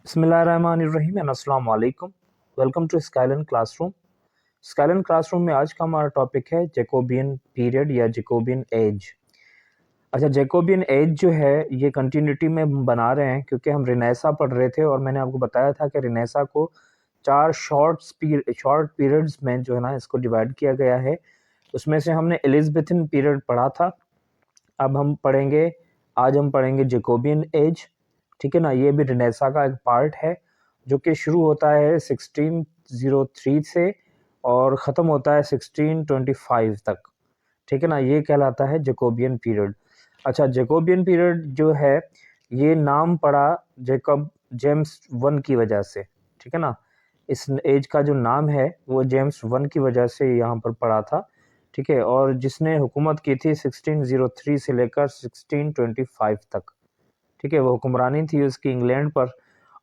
बिस्मिल्लाहिर्रहमानिर्रहीम एंड अस्सलाम वालेकुम। Welcome to Skylan classroom. Skylan classroom में आज का हमारा टॉपिक है जैकोबियन पीरियड या जैकोबियन एज। अच्छा, जैकोबियन एज जो है ये कंटिन्यूटी में हम बना रहे हैं क्योंकि हम रिनेसा पढ़ रहे थे और मैंने आपको बताया था कि रिनेसा को 4 शॉर्ट पीरियड्स में जो है ना इसको डिवाइड किया गया है। उसमें से हमने एलिज़ाबेथन पीरियड पढ़ा था। अब हम पढ़ेंगे आज हम पढ़ेंगे जैकोबियन एज। ठीक है ना, ये भी रिनेसा का एक पार्ट है जो कि शुरू होता है 1603 से और ख़त्म होता है 1625 तक। ठीक है ना, ये कहलाता है जैकोबियन पीरियड। अच्छा, जैकोबियन पीरियड जो है ये नाम पड़ा जैकब जेम्स वन की वजह से। ठीक है ना, इस एज का जो नाम है वो जेम्स वन की वजह से यहाँ पर पड़ा था। ठीक है, और जिसने हुकूमत की थी 1603 से लेकर 1625 तक। ठीक है, वो हुक्मरानी थी उसकी इंग्लैंड पर।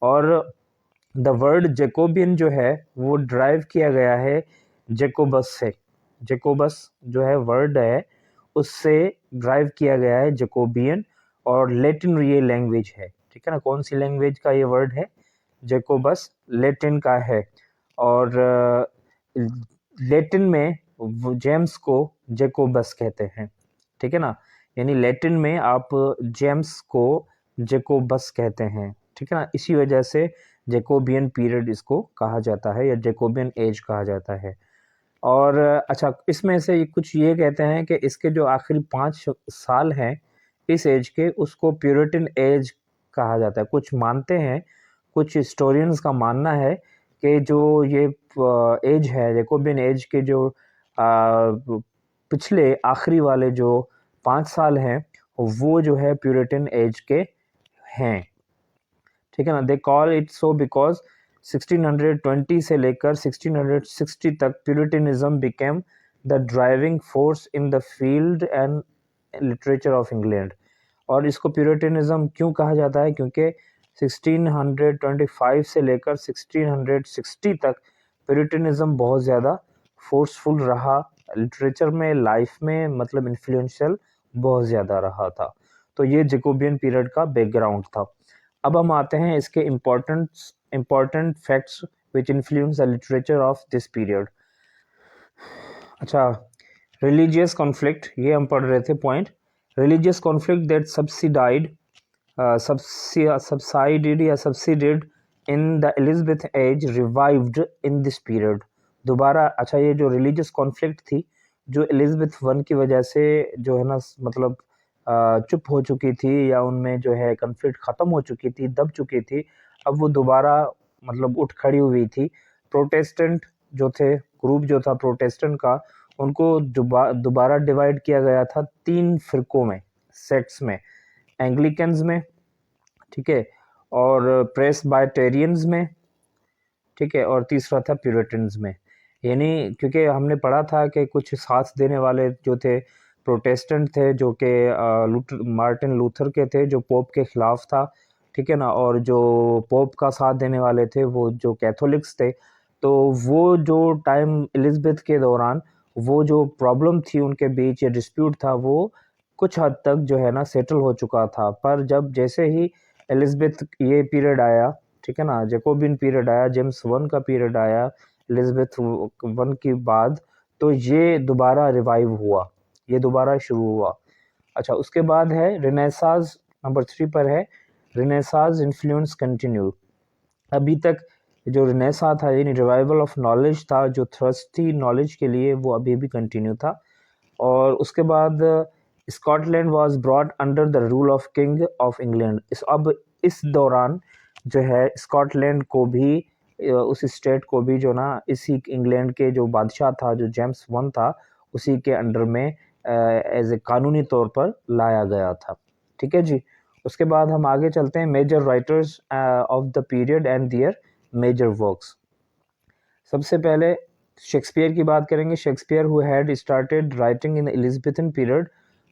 और द वर्ड जैकोबियन जो है वो ड्राइव किया गया है जैकोबस से। जैकोबस जो है वर्ड है उससे ड्राइव किया गया है जैकोबियन, और लेटिन ये लैंग्वेज है। ठीक है ना, कौन सी लैंग्वेज का ये वर्ड है? जैकोबस लेटिन का है। और लेटिन में जेम्स को जैकोबस कहते हैं। ठीक है ना, यानी लेटिन में आप जेम्स को जैकोबस कहते हैं। ठीक है ना, इसी वजह से जैकोबियन पीरियड इसको कहा जाता है या जैकोबियन एज कहा जाता है। और अच्छा, इसमें से कुछ ये कहते हैं कि इसके जो आखिरी 5 साल हैं इस एज के उसको प्यूरिटन एज कहा जाता है। कुछ मानते हैं, कुछ हिस्टोरियंस का मानना है कि जो ये एज है जैकोबियन एज के जो पिछले आखिरी वाले जो 5 साल हैं वो जो है प्यूरिटन एज के हैं। ठीक है ना, they call it so because 1620 से लेकर 1660 तक Puritanism became the driving force in the field and literature of England. और इसको प्यूरिटनिज्म क्यों कहा जाता है? क्योंकि 1625 से लेकर 1660 तक प्यूरिटनिज्म बहुत ज़्यादा फोर्सफुल रहा लिटरेचर में, लाइफ में, मतलब इन्फ्लुएंशियल बहुत ज़्यादा रहा था। तो ये जैकोबियन पीरियड का बैकग्राउंड था। अब हम आते हैं इसके important facts which influence the literature of this period. अच्छा, रिलीजियस कॉन्फ्लिक्ट, ये हम पढ़ रहे थे point. Religious conflict that subsided in the Elizabeth age revived in this period। दोबारा, अच्छा, ये जो रिलीजियस कॉन्फ्लिक्ट थी जो एलिजाबेथ वन की वजह से जो है ना मतलब चुप हो चुकी थी या उनमें जो है कॉन्फ्लिक्ट ख़त्म हो चुकी थी, दब चुकी थी, अब वो दोबारा मतलब उठ खड़ी हुई थी। प्रोटेस्टेंट जो थे, ग्रुप जो था प्रोटेस्टेंट का, उनको दोबारा डिवाइड किया गया था 3 फिरकों में, सेक्ट्स में। एंग्लिकन्स में, ठीक है, और प्रेस्बाइटेरियंस में, ठीक है, और तीसरा था प्यूरिटन्स में। यानी क्योंकि हमने पढ़ा था कि कुछ साथ देने वाले जो थे प्रोटेस्टेंट थे जो कि मार्टिन लूथर के थे जो पोप के खिलाफ था। ठीक है ना, और जो पोप का साथ देने वाले थे वो जो कैथोलिक्स थे। तो वो जो टाइम एलिजाबेथ के दौरान वो जो प्रॉब्लम थी उनके बीच, ये डिस्प्यूट था, वो कुछ हद तक जो है ना सेटल हो चुका था। पर जब जैसे ही एलिजाबेथ ये पीरियड आया, ठीक है ना, जैकोबियन पीरियड आया, जेम्स वन का पीरियड आया एलिजाबेथ वन के बाद, तो ये दोबारा रिवाइव हुआ, ये दोबारा शुरू हुआ। अच्छा, उसके बाद है रिनेसांस, नंबर 3 पर है रिनेसांस इन्फ्लुएंस कंटिन्यू। अभी तक जो रिनेसा था यानी रिवाइवल ऑफ नॉलेज था, जो थ्रस्ट थी नॉलेज के लिए, वो अभी भी कंटिन्यू था। और उसके बाद Scotland was brought under the rule of king of England. अब इस दौरान जो है स्कॉटलैंड को भी उस स्टेट को भी जो ना इसी इंग्लैंड के जो बादशाह था जो जेम्स वन था उसी के अंडर में एज ए कानूनी तौर पर लाया गया था। ठीक है जी। उसके बाद हम आगे चलते हैं major writers of the period and their major works. सबसे पहले शेक्सपियर की बात करेंगे। Shakespeare who had started writing in Elizabethan period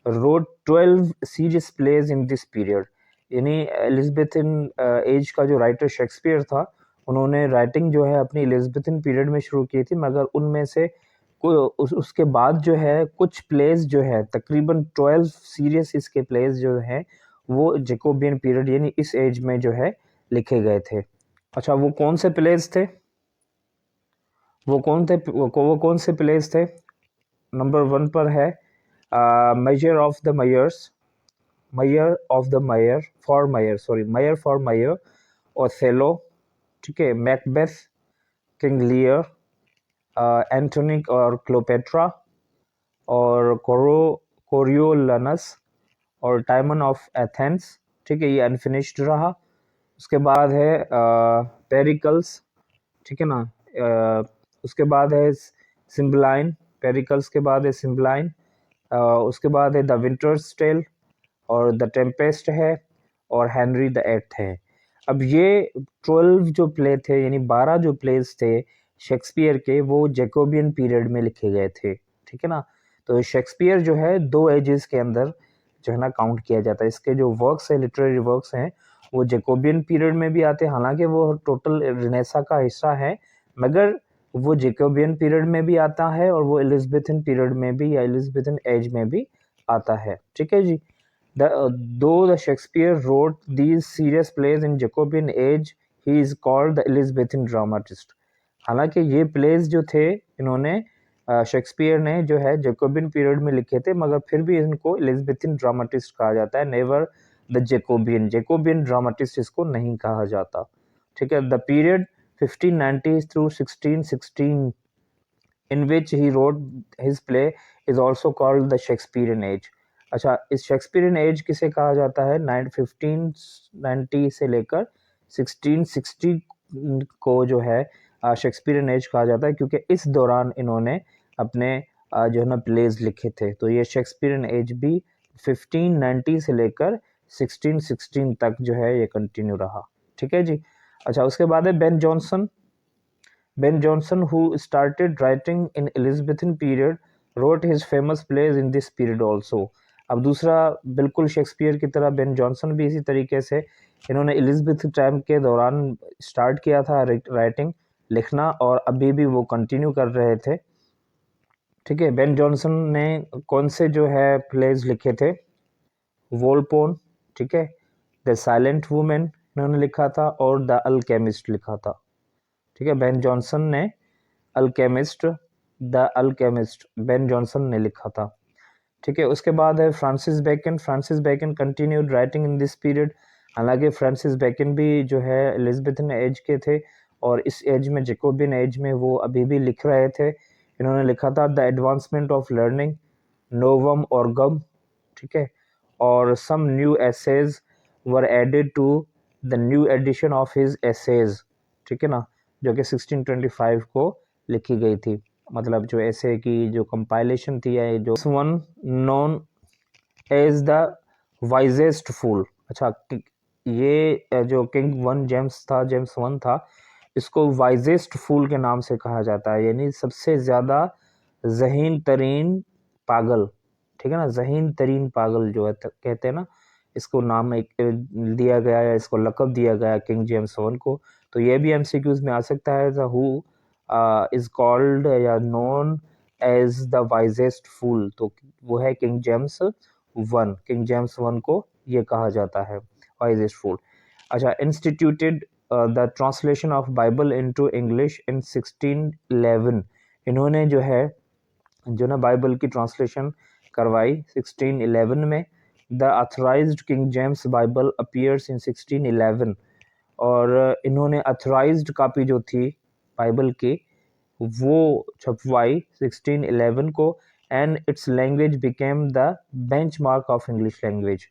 wrote 12 serious plays in this period. यानी एलिजाबेथन एज का जो राइटर शेक्सपियर था उन्होंने राइटिंग जो है अपनी एलिजाबेथन पीरियड में शुरू की थी, मगर उनमें से उसके बाद जो है कुछ प्लेज जो है तकरीबन 12 सीरियस इसके प्लेज जो हैं वो जैकोबियन पीरियड यानी इस एज में जो है लिखे गए थे। अच्छा, वो कौन से प्लेस थे, वो कौन से प्लेस थे? नंबर 1 पर है major of the mayors, mayor for mayor, Othello, ठीक है, मैकबेथ, किंग लियर, एंटोनिक और क्लोपेट्रा, और कोरियोलनस, और टाइमन ऑफ एथेंस, ठीक है, ये अनफिनिश्ड रहा। उसके बाद है पेरिकल्स, ठीक है ना, उसके बाद है सिम्बलाइन, पेरिकल्स के बाद है सिम्बलाइन, उसके बाद है द विंटर्स टेल, और द टेम्पेस्ट है, और हेनरी द एट्थ है। अब ये 12 जो प्ले थे, यानी 12 जो प्लेस थे शेक्सपियर के, वो जैकोबियन पीरियड में लिखे गए थे, ठीक है ना। तो शेक्सपियर जो है 2 एजेस के अंदर जो है ना काउंट किया जाता है। इसके जो वर्क्स है, लिटरेरी वर्क्स हैं, वो जैकोबियन पीरियड में भी आते हैं, हालांकि वो टोटल रिनेसा का हिस्सा है, मगर वो जैकोबियन पीरियड में भी आता है, और वो एलिजाबेथन पीरियड में भी या एलिजाबेथन एज में भी आता है, ठीक है जी। Though the Shakespeare wrote these serious plays in Jacobean age, he is called the Elizabethan dramatist. हालांकि ये प्लेस जो थे, इन्होंने शेक्सपियर ने जो है जैकोबियन पीरियड में लिखे थे, मगर फिर भी इनको एलिजाबेथन ड्रामाटिस्ट कहा जाता है, नेवर द जैकोबियन ड्रामाटिस्ट इसको नहीं कहा जाता, ठीक है। The period 1590 through 1616 in which he wrote his play is also called the Shakespearean age. अच्छा, इस शेक्सपियरियन एज किसे कहा जाता है? 1590 से लेकर 1660 को जो है शेक्सपियरियन एज कहा जाता है, क्योंकि इस दौरान इन्होंने अपने जो है ना प्लेज लिखे थे। तो ये शेक्सपियरियन एज भी 1590 से लेकर 1616 तक जो है ये कंटिन्यू रहा, ठीक है जी। अच्छा, उसके बाद है Ben Jonson, who started writing in Elizabethan period, wrote his famous plays in this period also. अब दूसरा बिल्कुल शेक्सपियर की तरह बेन जॉनसन भी इसी तरीके से इन्होंने एलिजाबेथ टाइम के दौरान स्टार्ट किया था राइटिंग, लिखना, और अभी भी वो कंटिन्यू कर रहे थे, ठीक है। बेन जॉनसन ने कौन से जो है प्लेज लिखे थे? वोलपोन, ठीक है, द साइलेंट वुमेन इन्होंने लिखा था, और द अल्केमिस्ट लिखा था, ठीक है। बेन जॉनसन ने द अल्केमिस्ट बेन जॉनसन ने लिखा था, ठीक है। उसके बाद है Francis Bacon continued writing in this period. हालांकि फ्रांसिस बेकन भी जो है एलिजाबेथन एज के थे, और इस एज में जैकोबियन एज में वो अभी भी लिख रहे थे। इन्होंने लिखा था the advancement of learning, Novum Organum, ठीक है, और some new essays were added to the new edition of his essays, ठीक है ना, जो कि 1625 को लिखी गई थी। मतलब जो ऐसे की जो कंपाइलेशन थी, या जो one known as the wisest fool. अच्छा, ये जो किंग वन जेम्स वन था, इसको वाइजेस्ट फूल के नाम से कहा जाता है, यानी सबसे ज़्यादा ज़हीन तरीन पागल, ठीक है ना, ज़हीन तरीन पागल जो है कहते हैं ना, इसको नाम एक दिया गया, या इसको लक़ब दिया गया किंग जेम्स वन को। तो ये भी एमसीक्यूज में आ सकता है, द हु इज कॉल्ड या नोन एज द वाइजेस्ट फूल, तो वो है किंग जेम्स वन को ये कहा जाता है वाइजेस्ट फूल। अच्छा, instituted the translation of Bible into English in 1611, इन्होंने जो ना बाइबल की ट्रांसलेशन करवाई 1611 में। The Authorized King James Bible appears in 1611, और इन्होंने अथराइज्ड कॉपी जो थी बाइबल की, वो छपवाई 1611 को, and it's language became the benchmark of English language.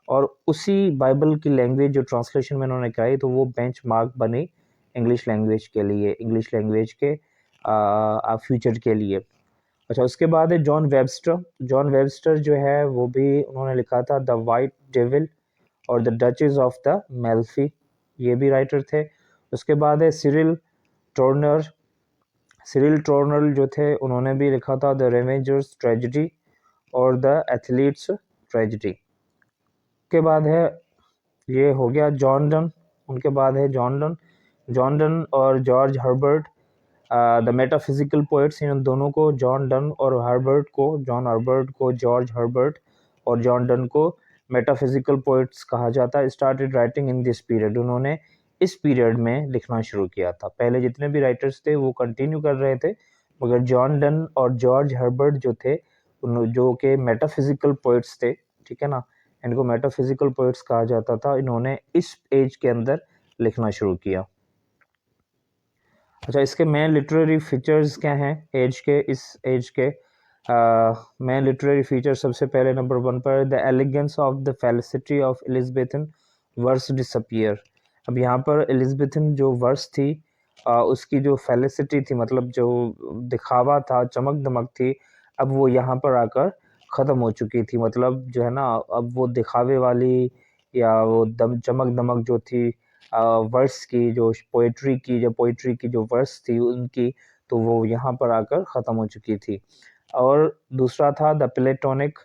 और उसी बाइबल की लैंग्वेज जो ट्रांसलेशन में उन्होंने कराई, तो वो बेंचमार्क बनी इंग्लिश लैंग्वेज के लिए, इंग्लिश लैंग्वेज के फ्यूचर के लिए। अच्छा, उसके बाद है जॉन वेबस्टर जो है वो भी उन्होंने लिखा था द वाइट डेविल और द डचेस ऑफ द मेल्फी, ये भी राइटर थे। उसके बाद है सिरिल टोर्नर जो थे, उन्होंने भी लिखा था द रेवेंजर्स ट्रेजिडी और द एथलीट्स ट्रेजिडी। के बाद है, ये हो गया जॉन डन, उनके बाद है जॉन डन और George Herbert, the metaphysical poets, इन दोनों को, जॉन हर्बर्ट को जॉर्ज हर्बर्ट और जॉन डन को मेटाफिजिकल पोएट्स कहा जाता है। Started writing in this period, उन्होंने इस पीरियड में लिखना शुरू किया था। पहले जितने भी राइटर्स थे वो कंटिन्यू कर रहे थे, मगर जॉन डन और जॉर्ज हर्बर्ट जो थे, जो कि मेटाफिजिकल पोइट्स थे, ठीक है ना, इनको मेटाफिजिकल पोइट्स कहा जाता था, इन्होंने इस एज के अंदर लिखना शुरू किया। अच्छा, इसके मेन लिटरेरी फीचर्स क्या हैं एज के, इस एज के मेन लिटरेरी फीचर सबसे पहले नंबर 1 पर, the elegance of the felicity of Elizabethan verse disappear. अब यहाँ पर एलिजाबेथन जो वर्स थी, उसकी जो फेलिसिटी थी, मतलब जो दिखावा था, चमक दमक थी, अब वो यहाँ पर आकर ख़त्म हो चुकी थी। मतलब जो है ना, अब वो दिखावे वाली या वो चमक दमक जो थी वर्स की, जो पोइट्री की जो वर्स थी उनकी, तो वो यहाँ पर आकर ख़त्म हो चुकी थी। और दूसरा था the platonic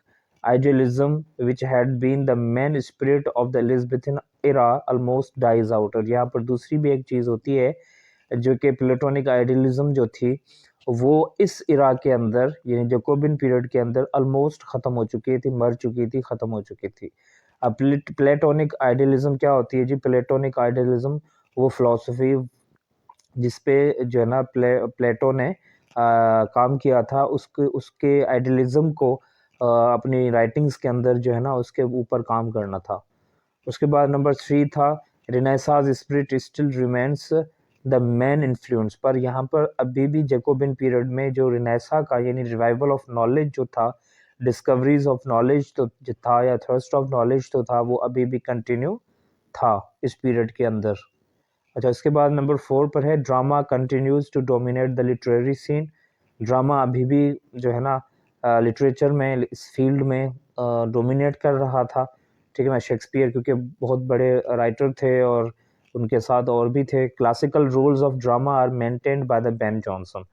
idealism which had been the main spirit of the Elizabethan era almost dies out. और यहाँ पर दूसरी भी एक चीज़ होती है, जो कि प्लेटोनिक आइडियलिज्म जो थी वो इस इरा के अंदर, यानी जैकोबिन पीरियड के अंदर ऑलमोस्ट ख़त्म हो चुकी थी, मर चुकी थी, ख़त्म हो चुकी थी। अब प्लेटोनिक आइडियलिज्म क्या होती है जी? प्लेटोनिक आइडियलिज्म वो फिलॉसफी जिसपे जो है ना प्लेटो ने काम किया था, उसके आइडियलिज्म को अपनी राइटिंग्स के अंदर जो है ना उसके ऊपर काम करना था। उसके बाद नंबर 3 था Renaissance spirit still remains the main influence. पर यहाँ पर अभी भी जैकोबिन पीरियड में जो रिनेसा का, यानी रिवाइवल ऑफ नॉलेज जो था, डिस्कवरीज ऑफ नॉलेज तो जो था, या थर्स्ट ऑफ नॉलेज तो था, वो अभी भी कंटिन्यू था इस पीरियड के अंदर। अच्छा, इसके बाद नंबर 4 पर है drama continues to dominate the literary scene. Drama अभी भी जो है ना लिटरेचर में, इस फील्ड में डोमिनेट कर रहा था, ठीक है ना। शेक्सपियर क्योंकि बहुत बड़े राइटर थे और उनके साथ और भी थे। Classical rules of drama are maintained by the Ben Jonson.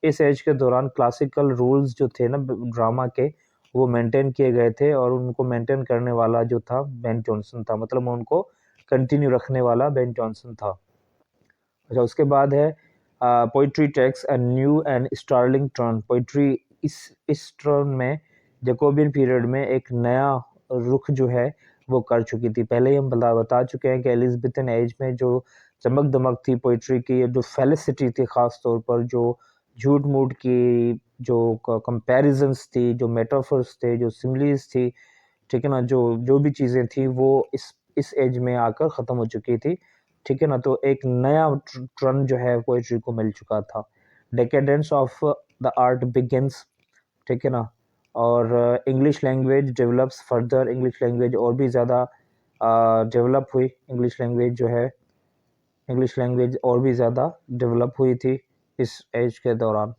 इस एज के दौरान क्लासिकल रूल्स जो थे ना ड्रामा के, वो मेंटेन किए गए थे, और उनको मेंटेन करने वाला जो था बेन जॉनसन था, मतलब उनको कंटिन्यू रखने वाला बेन जॉनसन था। अच्छा, उसके बाद है poetry takes a new and startling turn. Poetry इस टर्न में जैकोबिन पीरियड में एक नया रुख जो है वो कर चुकी थी। पहले ही हम बता चुके हैं कि एलिजाबेथन एज में जो चमक दमक थी पोइट्री की, जो फेलिसिटी थी, ख़ास तौर पर जो झूठ मूठ की जो कंपैरिजंस थी, जो मेटाफर्स थे, जो सिमिलीज थी, ठीक है ना, जो भी चीज़ें थी वो इस एज में आकर ख़त्म हो चुकी थी, ठीक है ना। तो एक नया ट्रेंड जो है पोइट्री को मिल चुका था। डेकेडेंस ऑफ द आर्ट बिगिंस, ठीक है ना। और English language develops further. English language और भी ज़्यादा डेवलप हुई। इंग्लिश लैंग्वेज जो है, इंग्लिश लैंग्वेज और भी ज़्यादा डेवलप हुई थी इस एज के दौरान।